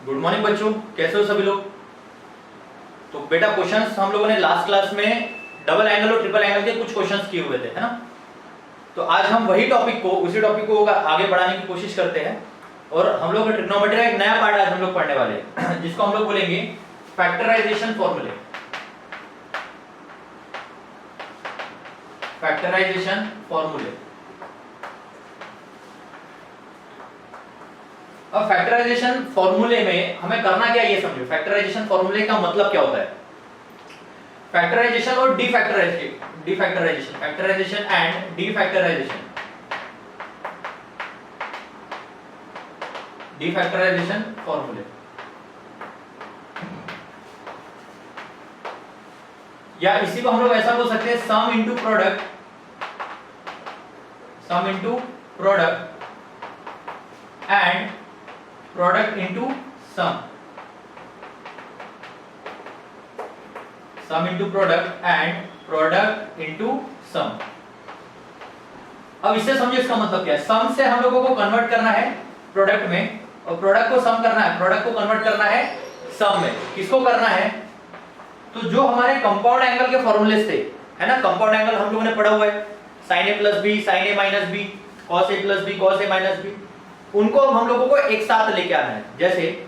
Good morning बच्चों, कैसे हो सभी लोग। तो बेटा क्वेश्चंस हम लोगों ने लास्ट क्लास में डबल एंगल और ट्रिपल एंगल के कुछ क्वेश्चंस किए हुए थे, है ना। तो आज हम उसी टॉपिक को आगे बढ़ाने की कोशिश करते हैं और हम लोग ट्रिग्नोमेट्री का एक नया पार्ट आज हम लोग पढ़ने वाले हैं जिसको हम लोग बोलेंगे फैक्टराइजेशन फॉर्मूले। फैक्टराइजेशन फॉर्मूले। अब फैक्टराइजेशन फॉर्मूले में हमें करना क्या ये समझो। फैक्टराइजेशन फॉर्मूले का मतलब क्या होता है। फैक्टराइजेशन और डिफैक्टराइजेशन, फैक्टराइजेशन एंड डिफैक्टराइजेशन, डिफैक्टराइजेशन फॉर्मूले, या इसी को हम लोग ऐसा बोल सकते हैं sum into product, sum into product and product into sum, sum into product and product into sum. अब इससे समझो इसका मतलब क्या है। सम से हम लोगों को कन्वर्ट करना है प्रोडक्ट में और प्रोडक्ट को सम करना है, प्रोडक्ट को कन्वर्ट करना है सम में। किसको करना है, तो जो हमारे कंपाउंड एंगल के फॉर्मूले थे, है ना। कंपाउंड एंगल हम लोगों ने पढ़ा हुआ है, sin a plus B, sin a minus B, cos a plus B, cos a minus B. उनको हम लोगों को एक साथ लेके आना है। जैसे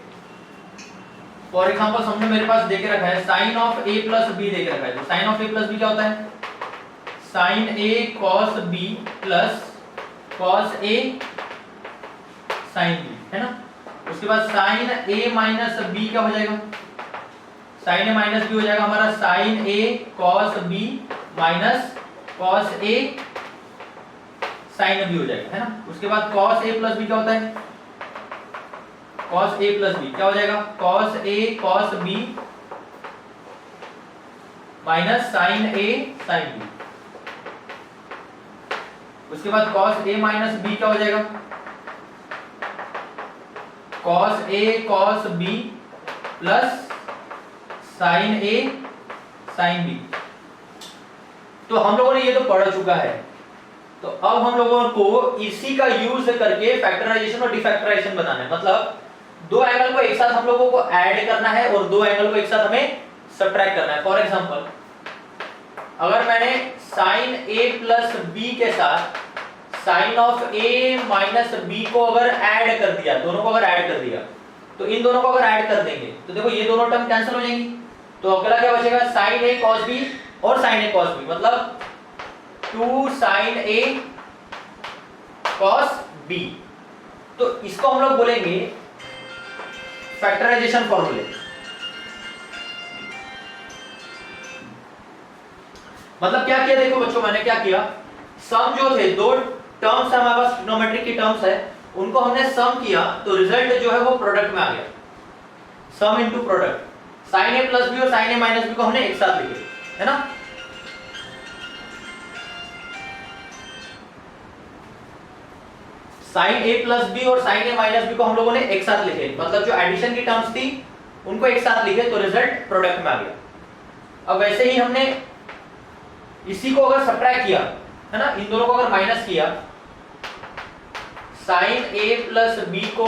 फॉर एग्जांपल समझो मेरे पास देके रखा है sin of a plus B देके रखा है। तो sin of a plus B क्या होता है, sin a cos b plus cos a sin b, है ना। उसके बाद sin a माइनस b क्या हो जाएगा, sin a माइनस b हो जाएगा हमारा sin a cos b minus cos a sin b हो जाएगा, है ना। उसके बाद cos a प्लस b क्या होता है, cos a प्लस b क्या हो जाएगा, cos a cos b minus sin a sin b। उसके बाद cos a माइनस b क्या हो जाएगा, cos a cos b plus sin a sin b। तो हम लोगों ने ये तो पढ़ चुका है। तो अब हम लोगों को इसी का यूज करके फैक्टराइजेशन और डिफैक्टराइजेशन बनाना है। मतलब दो एंगल को एक साथ हम लोगों को ऐड करना है और दो एंगल को एक साथ हमें सब्ट्रैक्ट करना है। फॉर एग्जांपल अगर मैंने sin a प्लस b के साथ sin of a minus b को अगर ऐड कर दिया, दोनों को अगर ऐड कर दिया, तो इन दोनों को अगर ऐड कर देंगे तो देखो ये दोनों टर्म कैंसिल हो जाएंगी। तो अगला क्या बचेगा, sin a cos b और sin a cos b, मतलब 2 sin a cos b। तो इसको हम लोग बोलेंगे फैक्टराइजेशन फॉर्मूले। मतलब क्या किया देखो बच्चों, मैंने क्या किया, सम जो थे दो टर्म्स हमारे पास ट्रिग्नोमेट्री की टर्म्स है, उनको हमने सम किया तो रिजल्ट जो है वो प्रोडक्ट में आ गया। Sum into product, sin a plus B और sin a माइनस बी को हमने एक साथ लिखे, है ना। sin a प्लस बी और sin a माइनस बी को हम लोगों ने एक साथ लिखे, मतलब जो एडिशन की टर्म्स थी उनको एक साथ लिखे तो रिजल्ट प्रोडक्ट में आ गया। अब वैसे ही हमने इसी को अगर सब्ट्रैक्ट किया, है ना, इन दोनों को अगर माइनस किया, sin a प्लस बी को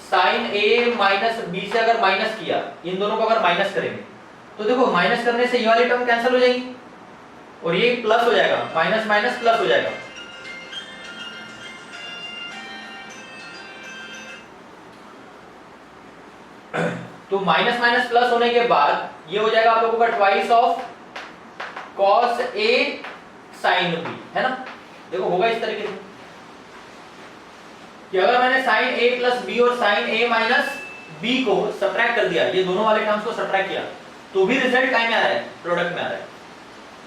sin a माइनस b से अगर माइनस किया, इन दोनों को अगर माइनस करेंगे तो देखो माइनस करने से ये वाली टर्म कैंसिल हो जाएगी और ये प्लस हो जाएगा, माइनस माइनस प्लस हो जाएगा। तो माइनस माइनस प्लस होने के बाद ये हो जाएगा आप लोगों का twice of cos a sin b, है ना। देखो होगा इस तरीके से कि अगर मैंने sin a प्लस b और sin a माइनस b को सब्ट्रैक्ट कर दिया, ये दोनों वाले टर्म्स को सब्ट्रैक्ट किया, तो भी रिजल्ट क्या में आ रहा है, प्रोडक्ट में आ रहा है।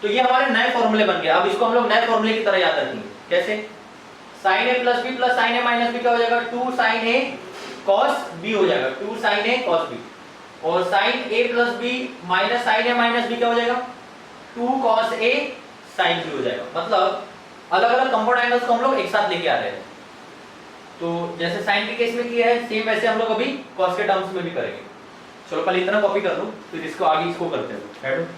तो ये हमारे नए फॉर्मूले बन गए। अब इसको हम लोग नए फॉर्मूले की तरह याद रखेंगे। कैसे, sin a plus b plus sin a minus b क्या हो जाएगा, 2 sin a cos b हो जाएगा, 2 sin a cos b। और sin a plus b minus sin a minus b क्या हो जाएगा, 2 cos a sin b हो जाएगा। मतलब अलग अलग कंपाउंड एंगल्स को हम लोग एक साथ लेके आ रहे हैं। तो जैसे sin के केस में किया है सेम वैसे हम लोग अभी cos के टर्म्स में भी करेंगे। चलो पहले इतना कॉपी कर लो, फिर इसको आगे इसको करते हैं।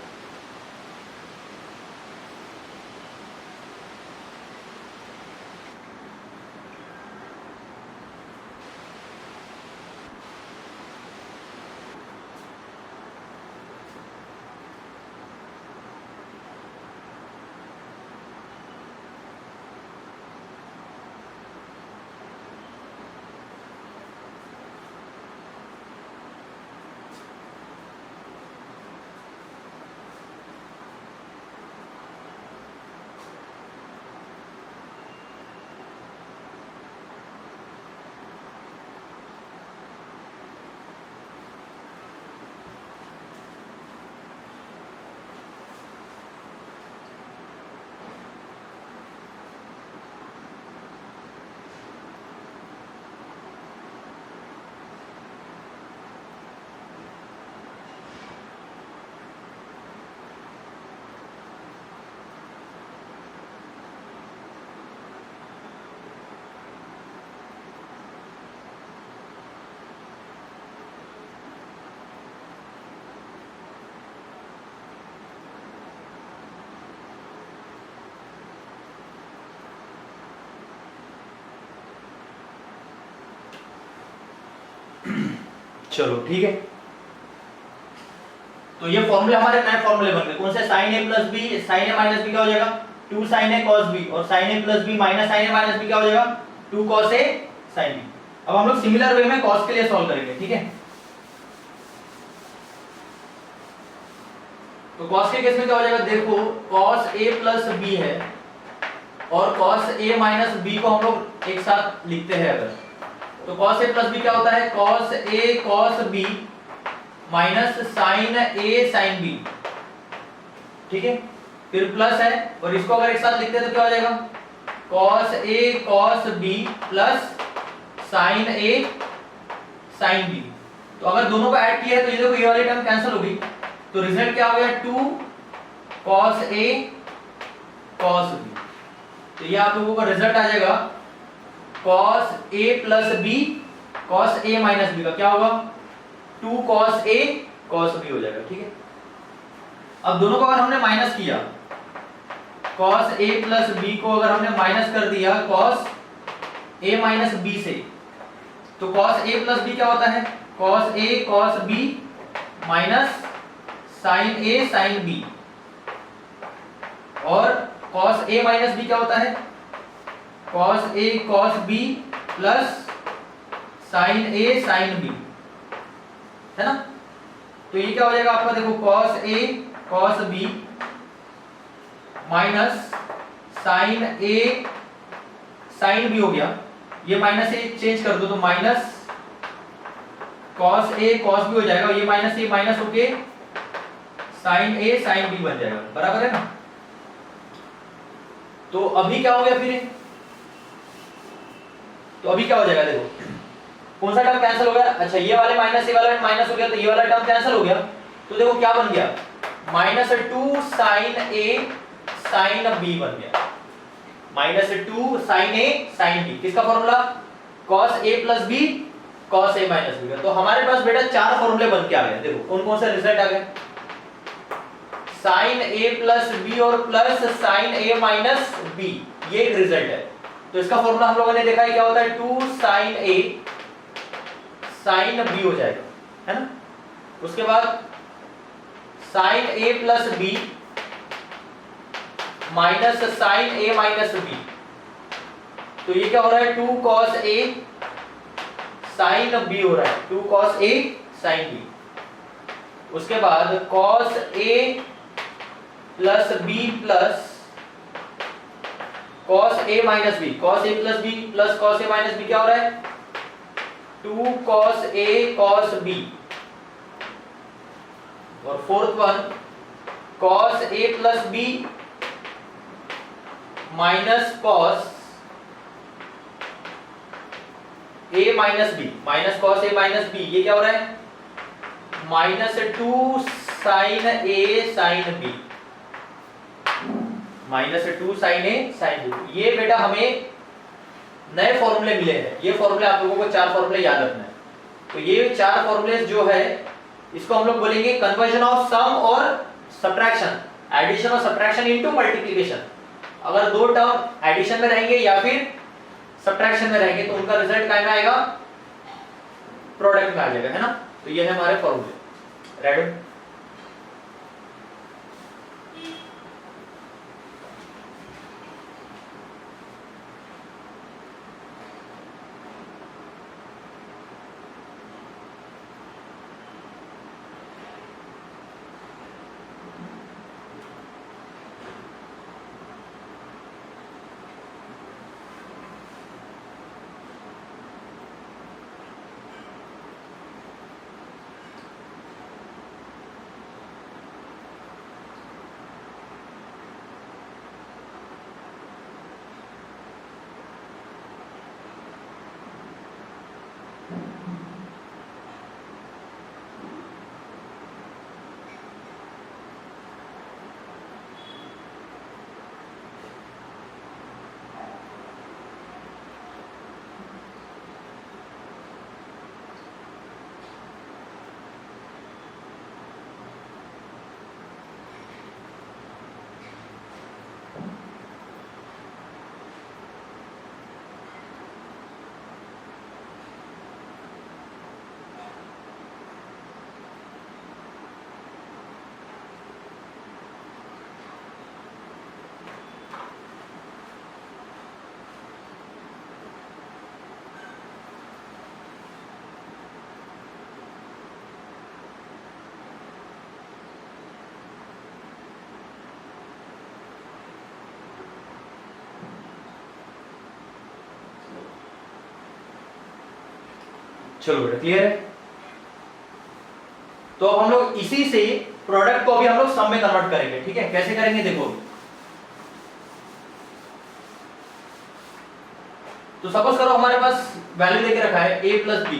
चलो ठीक है, तो ये फॉर्मूले हमारे नए फॉर्मूले बन गए। कौन से? Sign A plus B, sign A minus B क्या हो जाएगा? 2 साइन ए कॉस बी, और sign A plus B minus sign A minus B क्या हो जाएगा? 2 कॉस ए साइन बी। अब हम लोग सिमिलर वे में कॉस के लिए सॉल्व करेंगे, ठीक है। तो कॉस के केस में क्या हो जाएगा? देखो कॉस ए प्लस बी है और कॉस ए माइनस बी को हम लोग एक साथ लिखते हैं अगर, तो कॉस ए प्लस बी क्या होता है? Cos A cos B minus sign A sine B, ठीक है। फिर प्लस है और इसको अगर एक साथ लिखते हैं तो क्या हो जाएगा? Cos A cos B plus sine A sine B. तो अगर दोनों को ऐड किया है तो ये देखो ये वाली टर्म कैंसिल हो गई, तो रिजल्ट क्या हो गया? 2 कॉस ए कॉस बी। तो ये आप लोगों का रिजल्ट आ जाएगा cos A plus B cos A minus B का क्या होगा? 2 कॉस ए कॉस बी हो जाएगा, ठीक है। अब दोनों को अगर हमने माइनस किया, कॉस ए प्लस बी को अगर हमने माइनस कर दिया कॉस ए माइनस बी से, तो कॉस ए प्लस बी क्या होता है? Cos A cos B minus sign A sine B, और कॉस ए माइनस बी क्या होता है? Cos A cos B plus sine A sine B, है ना। तो ये क्या हो जाएगा आपका? देखो cos A cos B minus sign A sine B हो गया, ये माइनस ए चेंज कर दो तो minus cos A cos B हो जाएगा, ये माइनस होके साइन ए साइन बी बन जाएगा, बराबर है ना। तो अभी क्या हो गया फिर? तो अभी क्या हो जाएगा? देखो कौन सा टर्म कैंसिल हो गया? अच्छा ये वाले माइनस, ये वाला माइनस हो गया, तो ये वाला टर्म कैंसिल हो गया। तो देखो क्या बन गया? -2 साइन ए साइन बी बन गया, -2 साइन ए साइन बी। किसका formula? cos a plus B cos a minus B का। तो हमारे पास बेटा 4 फॉर्मूले बन के आ गए। देखो कौन कौन से रिजल्ट आ गए? साइन a प्लस बी और plus sine a minus B, ये एक रिजल्ट है। तो इसका फॉर्मूला हम लोगों ने देखा है क्या होता है? 2 साइन a साइन b हो जाएगा, है ना। उसके बाद sine a plus B minus sine a minus B, तो ये क्या हो रहा है? 2 cos a साइन b हो रहा है, 2 cos a साइन b। उसके बाद cos a plus b plus cos a minus b, cos a plus b plus cos a minus b क्या हो रहा है? 2 cos a cos b। और fourth one cos a plus b minus cos a minus b, minus cos a minus b, ये क्या हो रहा है? -2 sine a sine b, -2 sine a sine b। ये बेटा हमें नए फॉर्मूले मिले हैं। ये फॉर्मूले आप लोगों को 4 फॉर्मूले याद रखना है। तो ये 4 फॉर्मूले जो है इसको हम लोग बोलेंगे कन्वर्जन ऑफ सम और सब्ट्रैक्शन, एडिशन और सब्ट्रैक्शन इनटू मल्टीप्लिकेशन। अगर दो टर्म एडिशन में रहेंगे या फिर सब्ट्रैक्शन में रहेंगे तो उनका रिजल्ट क्या में आएगा? प्रोडक्ट में आ जाएगा, है ना। तो ये है हमारे फॉर्मूले। रेडी? चलो बेटा क्लियर है। तो अब हम लोग इसी से प्रोडक्ट को अभी हम लोग सम में कन्वर्ट करेंगे, ठीक है। कैसे करेंगे देखो, तो सपोज करो हमारे पास वैल्यू देके रखा है a प्लस बी,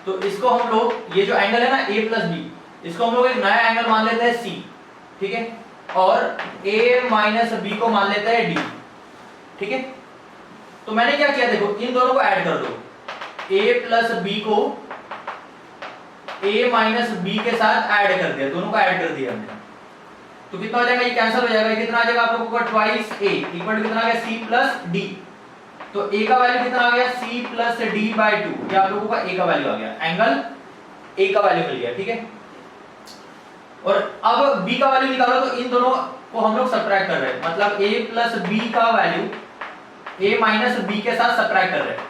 तो इसको हम लोग ये जो एंगल है ना a प्लस बी, इसको हम लोग एक नया एंगल मान लेते हैं c, ठीक है, और a माइनस बी को मान लेते हैं d, ठीक है। तो मैंने क्या किया देखो, इन दोनों को ऐड कर दो, a प्लस बी को a माइनस बी के साथ ऐड कर दिया, दोनों को ऐड कर दिया हमने। तो कितना हो जाएगा, ये कैंसिल हो जाएगा, कितना आ जाएगा आप लोगों को ट्वाइस a इक्वल टू कितना आ गया c प्लस d। तो a का वैल्यू कितना आ गया c प्लस d बाय 2, ये आप लोगों का a का वैल्यू आ गया, एंगल a का वैल्यू मिल गया, ठीक है। और अब b का वैल्यू निकालो, तो इन दोनों को हम लोग सब्ट्रैक्ट कर रहे हैं, मतलब a प्लस b का वैल्यू a माइनस b के साथ सब्ट्रैक्ट कर रहे हैं।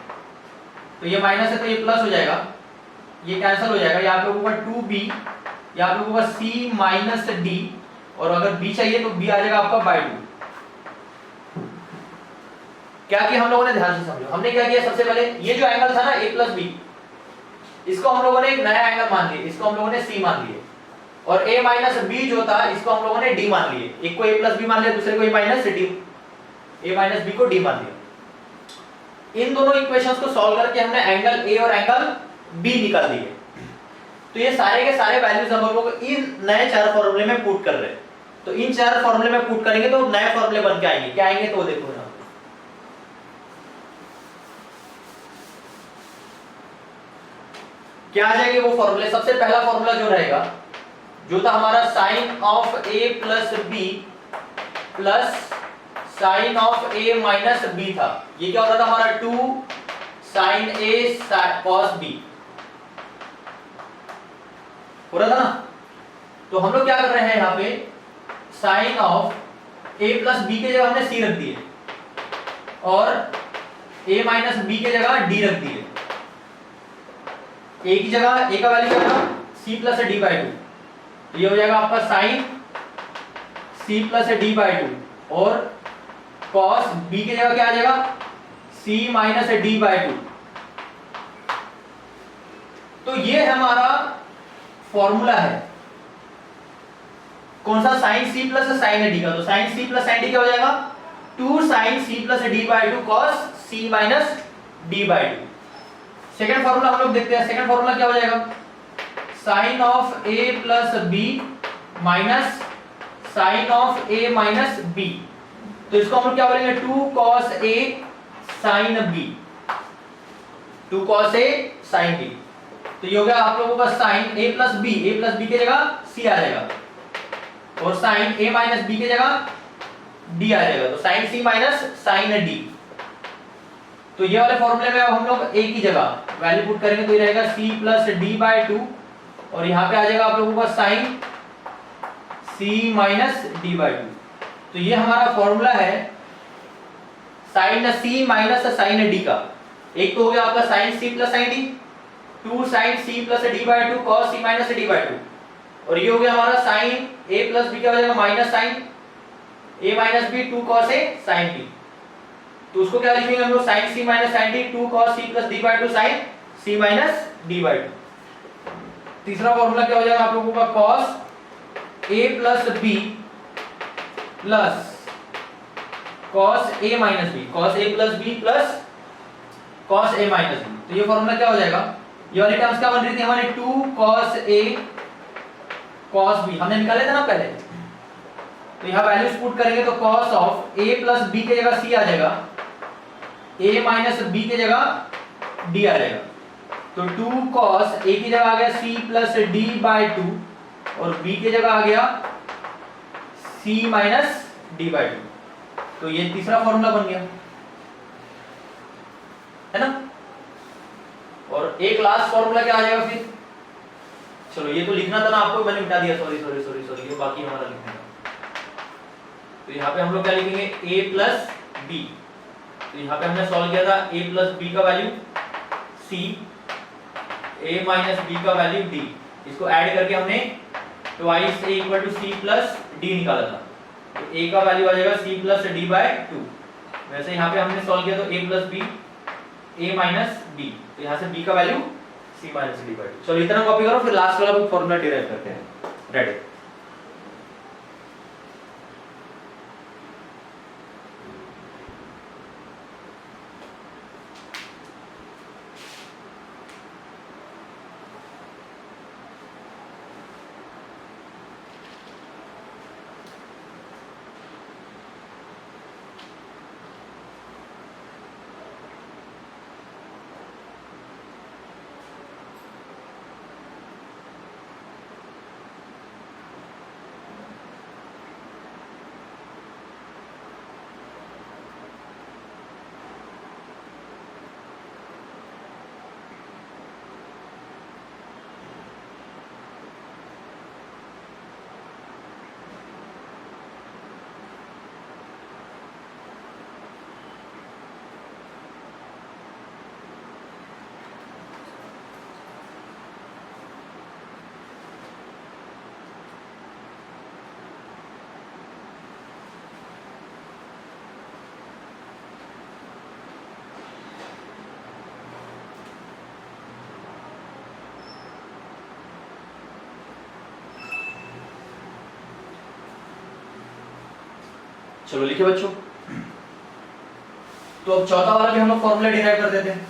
तो ये माइनस है तो ये प्लस हो जाएगा, ये कैंसिल हो जाएगा, ये आप लोगों का 2b, ये आप लोगों का c माइनस d, और अगर b चाहिए तो b आ जाएगा आपका बाय 2। क्या किया हम लोगों ने, ध्यान से समझो, हमने क्या किया, सबसे पहले ये जो एंगल था ना a प्लस बी, इसको हम लोगों ने एक नया एंगल मान लिया, इसको हम लोगों ने c मान लिए, और a माइनस b जो था इसको हम लोगों ने d मान लिए, एक को a प्लस बी मान लिया, दूसरे को a minus d, a minus b को d मान लिया। इन दोनों इक्वेशंस को सॉल्व करके हमने एंगल a और एंगल b निकाल दिए। तो ये सारे के सारे वैल्यूज हम लोग इन नए चार फॉर्मूले में पुट कर रहे हैं। तो इन चार फॉर्मूले में पुट करेंगे तो नए फॉर्मूले बन के आएंगे, क्या आएंगे तो देखो ना, क्या आ जाएंगे वो फॉर्मूले। सबसे पहला फॉर्मूला जो रहेगा, जो था हमारा sine of a plus B plus sine of a minus b था, ये क्या होता था हमारा 2 साइन a कॉस b हो रहा था ना। तो हम लोग क्या कर रहे हैं यहाँ पे, sine of a plus B के जगह हमने c रख दिए और a माइनस b के जगह d रख दिए। a की जगह a का वैल्यू क्या था, c प्लस d बाय 2, तो ये हो जाएगा आपका sine c plus d by 2, और cos b की जगह क्या आ जाएगा, c माइनस d बाय 2। तो ये हमारा फॉर्मूला है, कौन सा, sine c plus sine d का। तो sine c plus sine d क्या हो जाएगा, 2 sine c plus d by 2 cos c minus d by 2। Second formula हम लोग देखते हैं, सेकंड फॉर्मूला क्या हो जाएगा, sine of a plus b minus sine of a minus b। तो इसको हम लोग क्या बोलेंगे, 2 cos a sin b, 2 cos a sin b। तो ये हो गया आप लोगों का साइन a प्लस b की जगह c आ जाएगा, और साइन a माइनस b की जगह d आ जाएगा, तो sine c minus sine d। तो ये वाले फॉर्मूले में अब हम लोग a की जगह वैल्यू पुट करेंगे, तो ये रहेगा c प्लस d बाय 2, और यहाँ पे आ जाएगा आप लोगों का sine c minus d by 2। तो ये हमारा फॉर्मूला है sine c minus sine d का। एक तो हो गया आपका sine c plus sine d, 2 sine c plus d by 2 cos c minus d by 2, और ये हो गया हमारा साइन a प्लस b क्या हो जाएगा, minus sine a minus b 2 cos a sin b। तो उसको क्या लिखेंगे हम लोग, sine c minus sine d 2 cos c plus d by 2 sine c minus d by 2। तीसरा फॉर्मूला क्या हो जाएगा आप लोगों का, cos a plus b plus cos a minus b, cos a plus b plus cos a minus b। तो ये formula क्या हो जाएगा, ये वाली टर्म्स क्या बन रही थी हमारी, 2 cos a cos b हमने निकाले थे ना पहले। तो यहाँ वैल्यूज पुट करेंगे तो cos of a plus b की जगह c आ जाएगा, a माइनस b की जगह d आ जाएगा। तो 2 cos a की जगह आ गया c प्लस d बाय 2, और b की जगह आ गया c माइनस d बाय 2। तो ये तीसरा फॉर्मूला बन गया, है ना। और एक लास्ट फॉर्मूला क्या आ जाएगा फिर, चलो ये तो लिखना था ना आपको, मैंने मिटा दिया, सॉरी सॉरी सॉरी सॉरी, ये बाकी हमारा लिखना था। तो यहाँ पे हम लोग क्या लिखेंगे, a प्लस b। तो यहाँ पे हमने सॉल्व किया था a प्लस b का value c, a minus b का वैल्यू d, इसको ऐड करके हमने twice a equal to c plus d निकाला था। तो a का वैल्यू आ जाएगा c प्लस d बाय 2। वैसे यहाँ पे हमने सॉल्व किया तो a plus b, a minus b, तो यहाँ से b का value c minus d by two. चलो इतना कॉपी करो, फिर लास्ट वाला फॉर्मूला डिराइव करते हैं। रेडी। चलो लिखिए बच्चों। तो अब चौथा वाला भी हम लोग फॉर्मूला डिराइव कर देते हैं।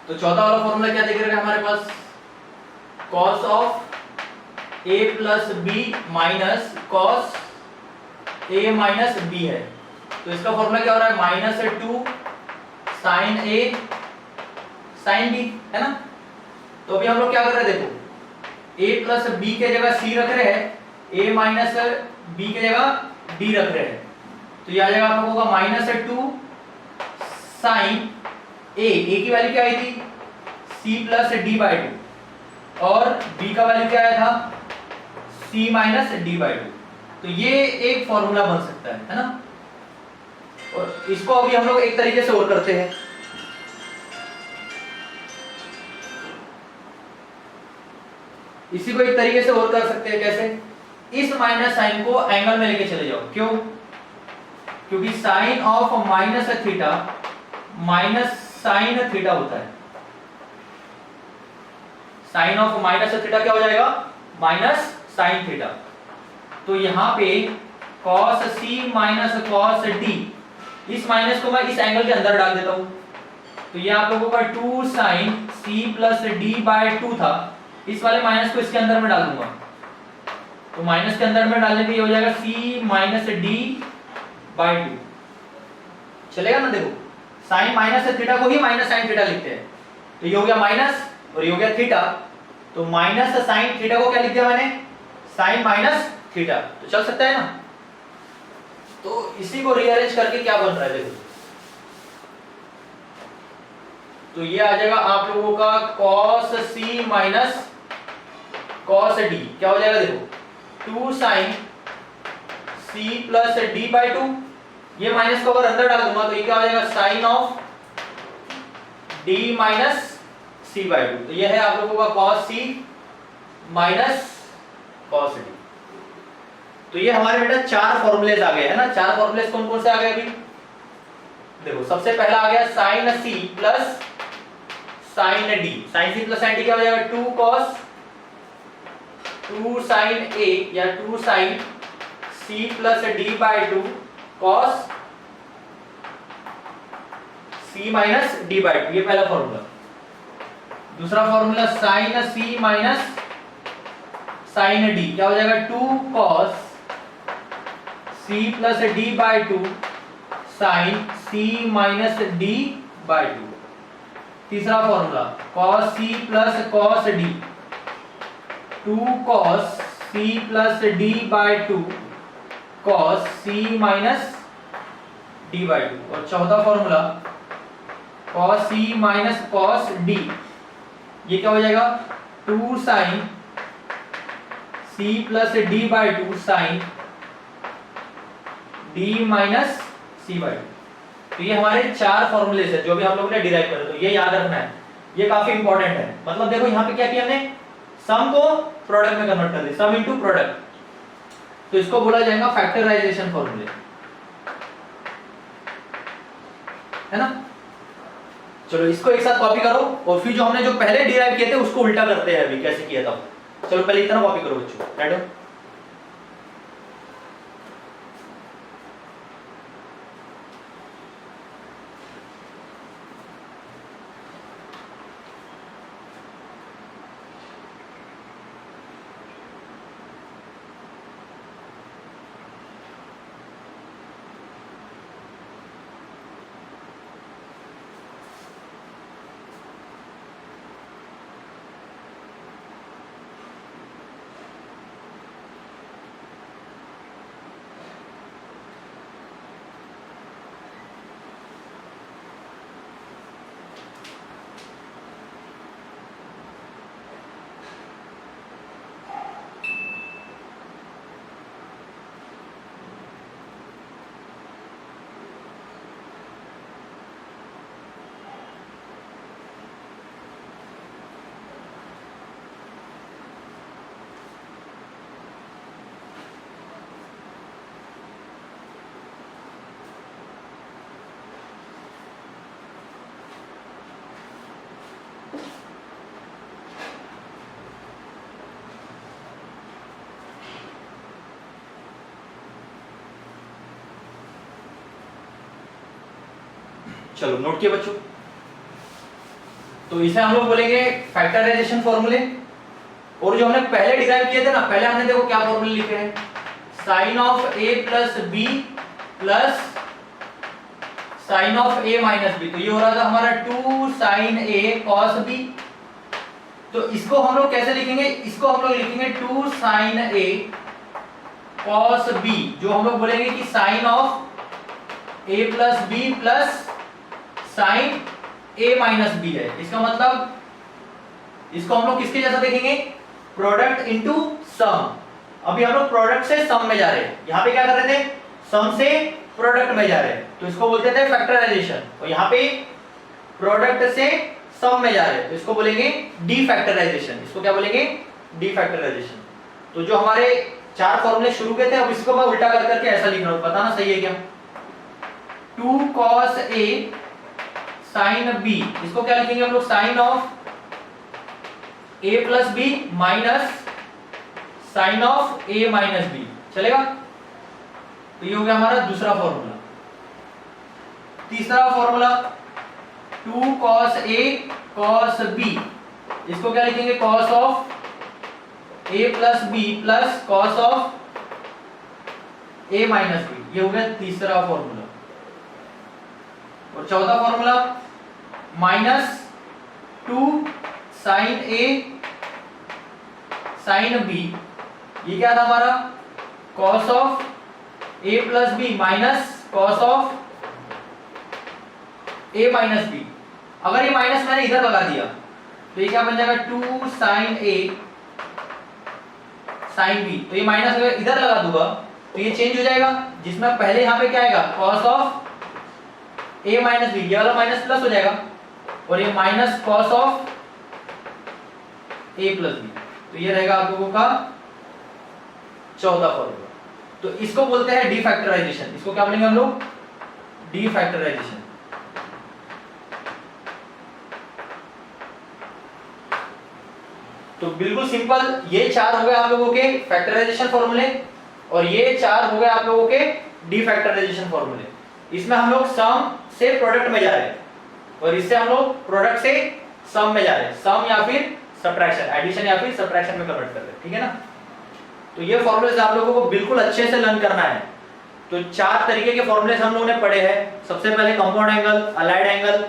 तो चौथा वाला फॉर्मूला क्या दिख रहा है हमारे पास? cos of a plus B minus cos a minus b है। तो इसका फॉर्मूला क्या हो रहा है? Minus 2 sin a sin b, है ना। तो अभी हम लोग क्या कर रहे हैं, देखो a प्लस b के जगह c रख रहे हैं, a माइनस b के जगह d रख रहे हैं। तो ये आ जाएगा आप लोगों का माइनस 2 साइन a की वैल्यू क्या आई थी? c plus d by two, और b का वैल्यू क्या आया था? c minus d by two. तो ये एक फॉर्मूला बन सकता है ना। और इसको अभी हम लोग एक तरीके से और करते हैं। इसी को एक तरीके से और कर सकते हैं, कैसे? इस माइनस साइन को एंगल में लेके चले जाओ। क्यों? क्योंकि sine of minus theta minus sine theta होता है। साइन ऑफ माइनस थीटा क्या हो जाएगा? Minus sine theta. तो यहां पे cos c minus cos d, इस माइनस को मैं इस एंगल के अंदर डाल देता हूं। तो ये आप लोगों का 2 sin c plus d by 2 था, इस वाले माइनस को इसके अंदर में डाल दूंगा। तो माइनस के अंदर में डालने पे ये हो जाएगा c माइनस d बाई 2। चलेगा ना? देखो साइन माइनस थीटा को ही माइनस साइन थीटा लिखते हैं। तो ये हो गया माइनस और ये हो गया थीटा। तो माइनस साइन थीटा को क्या लिख दिया मैंने? Sine minus theta. तो चल सकता है ना। तो इसी को रीअरेंज करके क्या बन रहा है, देखो। तो ये आ जाएगा आप लोगों का cos c minus cos d, क्या हो जाएगा? देखो 2 sin c plus d by 2, ये माइनस को अगर अंदर डाल दूंगा तो ये क्या हो जाएगा? Sine of d minus c by 2। तो ये है आप लोगों का cos c minus cos d। तो ये हमारे बेटा 4 फॉर्मूलेज आ गए, है ना। 4 फॉर्मूलेज कौन कौन से आ गए अभी? देखो सबसे पहला आ गया sin c plus sin d। sin c plus sin d क्या हो जाएगा? 2 cos 2 sin a या 2 sin c plus d by 2 cos c minus d by 2। ये पहला फॉर्मूला। दूसरा formula sin c minus sin d क्या हो जाएगा? 2 cos c plus d by 2 sin c minus d by 2। तीसरा formula cos c plus cos d 2 cos c plus d by 2 cos c minus d by 2। और चौथा formula cos c minus cos d, ये क्या हो जाएगा? 2 sin c plus d by 2 sin d minus c by 2। तो ये हमारे 4 formulas है जो भी हम लोगों ने डिराइव करे। तो ये याद रखना है, ये काफी इंपॉर्टेंट है। मतलब देखो यहाँ पे क्या किया हमने? सम को प्रोडक्ट में कन्वर्ट कर दिया, सम इनटू प्रोडक्ट। तो इसको बोला जाएगा फैक्टराइजेशन फॉर्मूले, है ना। चलो इसको एक साथ कॉपी करो और फिर जो हमने जो पहले डिराइव किए थे उसको उल्टा करते हैं अभी कैसे किया था। चलो पहले इतना कॉपी करो बच्चों, राइट। चलो नोट किया बच्चों। तो इसे हम लोग बोलेंगे फैक्टराइजेशन फॉर्मूले। और जो हमने पहले डिराइव किए थे ना, पहले हमने देखो क्या फॉर्मूले लिखे हैं, sine of A plus B plus sine of A minus B. तो ये हो रहा था हमारा 2 साइन ए कॉस बी। तो इसको हम लोग कैसे लिखेंगे, इसको हम लोग लिखेंगे 2 साइन ए कॉस बी, जो हम लोग बोलेंगे कि sine of A plus B plus sine A minus B है। इसका मतलब इसको हम लोग किसके जैसा देखेंगे, प्रोडक्ट इनटू सम। अभी हम लोग प्रोडक्ट से सम में जा रहे हैं, यहां पे क्या कर रहे थे, सम से प्रोडक्ट में जा रहे हैं, तो इसको बोलते थे फैक्टराइजेशन। और यहां पे प्रोडक्ट से सम में जा रहे हैं, तो इसको बोलेंगे डी फैक्टराइजेशन। इसको क्या बोलेंगे, डी फैक्टराइजेशन। तो जो हमारे 4 फॉर्मूले शुरू के थे, अब इसको मैं उल्टा कर करके ऐसा लिख रहा हूं, बताना सही है क्या। 2 cos a साइन बी, इसको क्या लिखेंगे हम लोग, sine of a plus B minus sine of a minus B, चलेगा। तो ये हो गया हमारा दूसरा फॉर्मूला। तीसरा formula 2 cos a cos b, इसको क्या लिखेंगे, cos of a plus B plus cos of a minus B. ये हो गया तीसरा फॉर्मूला। और चौथा formula minus 2 sine A sine B, ये क्या था हमारा, cos of a plus B minus cos of a minus B. अगर ये माइनस मैंने इधर लगा दिया तो ये क्या बन जाएगा, 2 साइन a साइन बी। तो ये माइनस अगर इधर लगा दूंगा तो ये चेंज हो जाएगा, जिसमें पहले यहाँ पे क्या आएगा, cos of a minus B, ये वाला माइनस प्लस हो जाएगा, और ये minus cos of a plus B. तो ये रहेगा आप लोगों का चौथा फॉर्मूला। तो इसको बोलते हैं डी फैक्टराइजेशन। इसको क्या बोलेंगे हम लोग, डी फैक्टराइजेशन। तो बिल्कुल सिंपल, ये 4 हो गए आप लोगों के फैक्टराइजेशन फॉर्मूले, और ये 4 हो गए आप लोगों के डी फैक्टराइजेशन फॉर्मूले। इसमें हम लोग सम से प्रोडक्ट में जा रहे हैं, और इससे हम लोग प्रोडक्ट से सम में जा रहे हैं, सम या फिर सब्ट्रैक्शन, एडिशन या फिर सब्ट्रैक्शन में कन्वर्ट कर रहे हैं, ठीक है ना। तो ये फॉर्मूलेस आप लोगों को बिल्कुल अच्छे से लर्न करना है। तो 4 तरीके के फॉर्मूलेस हम लोगों ने पढ़े हैं। सबसे पहले compound angle, allied angle,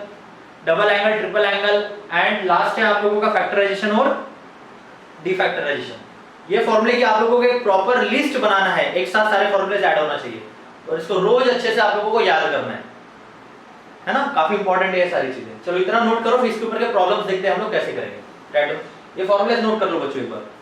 double angle, triple angle, and last है आप लोगों का फैक्टराइजेशन और डी फैक्टराइजेशन। ये फॉर्मूले की आप लोगों को एक प्रॉपर लिस्ट बनाना है, एक साथ सारे फॉर्मूलेस ऐड होना चाहिए, और इसको रोज अच्छे से आप लोगों को याद करना है ना। काफी इंपॉर्टेंट है ये सारी चीजें। चलो इतना नोट करो, फिर इसके ऊपर के प्रॉब्लम्स देखते हैं हम लोग कैसे करेंगे, राइट। ये फॉर्मूलेस नोट कर लो बच्चों एक बार।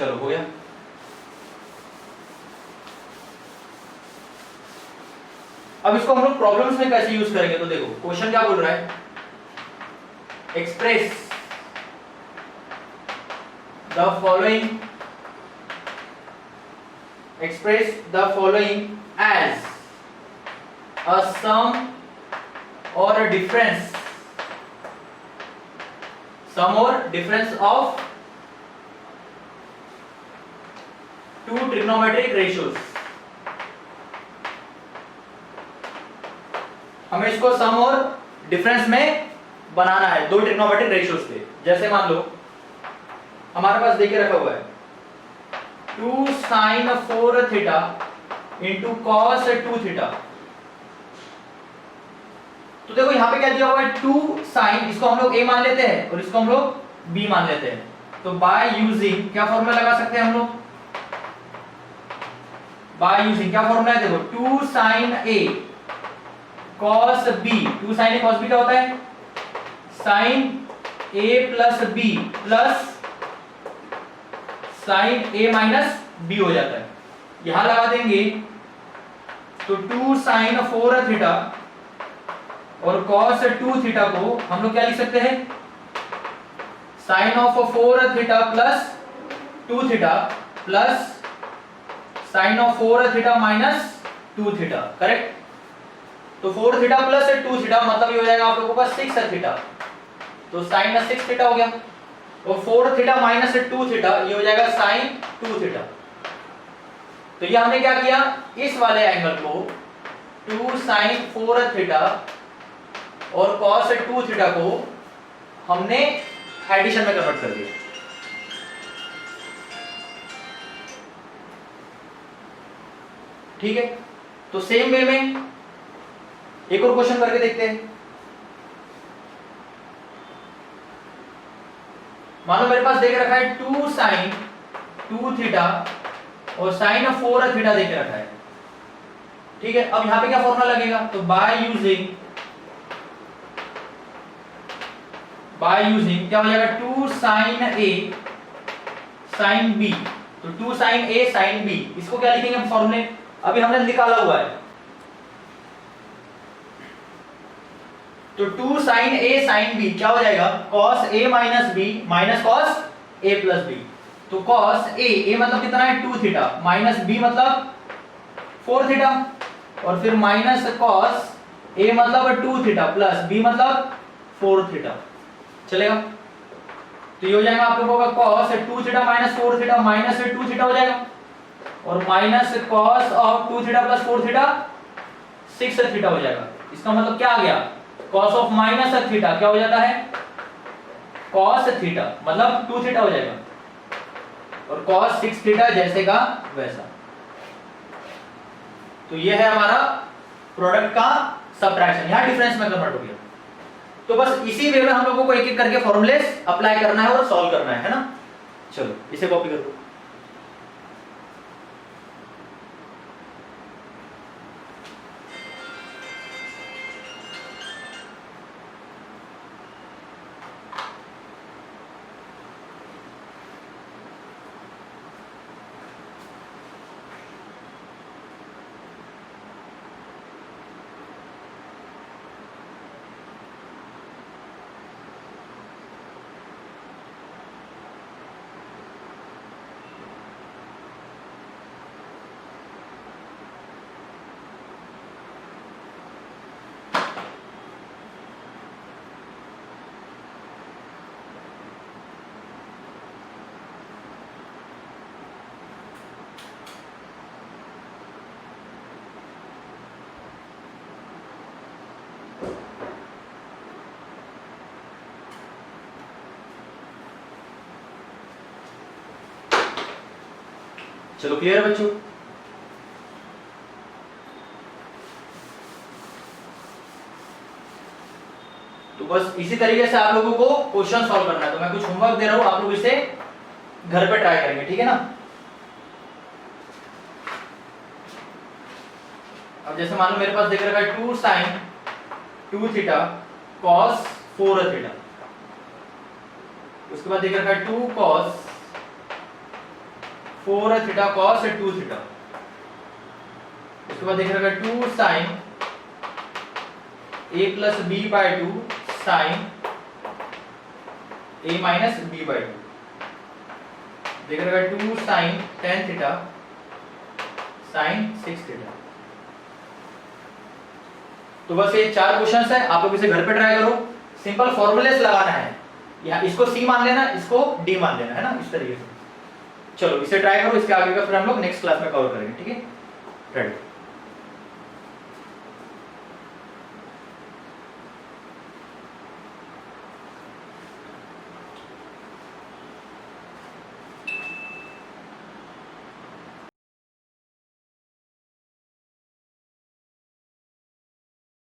चलो हो गया। अब इसको हम लोग प्रॉब्लम्स में कैसे यूज करेंगे, तो देखो क्वेश्चन क्या बोल रहा है, express the following as a sum or a difference of two trigonometric ratios। हमें इसको सम और डिफरेंस में बनाना है दो ट्रिग्नोमेट्रिक रेशियोज पे। जैसे मान लो हमारे पास देके रखा हुआ है 2 sin 4 theta into cos 2 theta. तो देखो यहां पे क्या दिया हुआ है 2 sin, इसको हम लोग a मान लेते हैं और इसको हम लोग b मान लेते हैं। तो बाय यूजिंग क्या फॉर्मूला लगा सकते हैं हम लोग, बाय यूजिंग क्या फॉर्मूला है, देखो 2 sin a cos b, 2 sin a cos b क्या होता है sin a plus b plus sin a minus b हो जाता है। यहां लगा देंगे तो 2 sin 4 थीटा और cos 2 थीटा को हम लोग क्या लिख सकते हैं, sin of 4 theta plus 2 theta plus sin of 4 theta minus 2 theta, correct. तो 4 थीटा प्लस 2 थीटा मतलब ये हो जाएगा आप लोगों का 6 थीटा, तो sin 6 थीटा हो गया। और 4 थीटा माइनस 2 थीटा ये हो जाएगा sin 2 थीटा। तो ये हमने क्या किया, इस वाले एंगल को 2 sin 4 थीटा और cos 2 थीटा को हमने एडिशन में कन्वर्ट कर दिया। ठीक है, तो सेम वे में एक और क्वेश्चन करके देखते हैं। मानो मेरे पास देख रखा है 2 sin 2 थीटा और sin 4 थीटा देख रखा है। ठीक है, अब यहां पे क्या फॉर्मूला लगेगा, तो बाय यूजिंग क्या हो जाएगा 2 sin a sin b, तो 2 sin a sin b, इसको क्या लिखेंगे हम फॉर्मूले, अभी हमने निकाला हुआ है। तो 2 sin a sin b क्या हो जाएगा cos a minus b minus cos a plus b। तो cos a मतलब कितना है 2 थीटा माइनस b मतलब 4 थीटा और फिर माइनस cos a मतलब 2 थीटा प्लस b मतलब 4 थीटा, चलेगा। तो ये हो जाएगा आप लोगों का cos 2 theta minus 4 theta minus 2 theta हो जाएगा और minus cos of 2 theta plus 4 theta 6 theta हो जाएगा। इसका मतलब क्या आ गया, cos ऑफ माइनस थीटा क्या हो जाता है cos थीटा मतलब 2 थीटा हो जाएगा और cos 6 थीटा जैसे का वैसा। तो ये है हमारा प्रोडक्ट का सबट्रैक्शन, यहां डिफरेंस में कन्वर्ट हो गया। तो बस इसी वे में हम लोगों को एक एक करके फॉर्मूलेस अप्लाई करना है और सॉल्व करना है ना। चलो इसे कॉपी कर दो। चलो क्लियर है बच्चों। तो बस इसी तरीके से आप लोगों को क्वेश्चन सॉल्व करना है। तो मैं कुछ होमवर्क दे रहा हूं, आप लोग इसे घर पे ट्राई करेंगे, ठीक है ना। अब जैसे मान लो मेरे पास देख रखा है 2 sin 2 थीटा cos 4 थीटा, उसके बाद देख रखा है 2 cos 4 थीटा cos 2 थीटा। उसके बाद देख रहा है 2 sin a plus b by 2 sin a minus b by 2। देख रहा है 2 sin 10 थीटा sin 6 थीटा। तो बस ये 4 क्वेश्चंस है, आप लोग इसे घर पे ट्राई करो। सिंपल फॉर्मूलेस लगाना है, या इसको सी मान लेना, इसको डी मान लेना, है ना, इस तरीके से। चलो इसे ट्राई करो, इसके आगे का फिर हम लोग नेक्स्ट क्लास में कवर करेंगे, ठीक है। रेडी।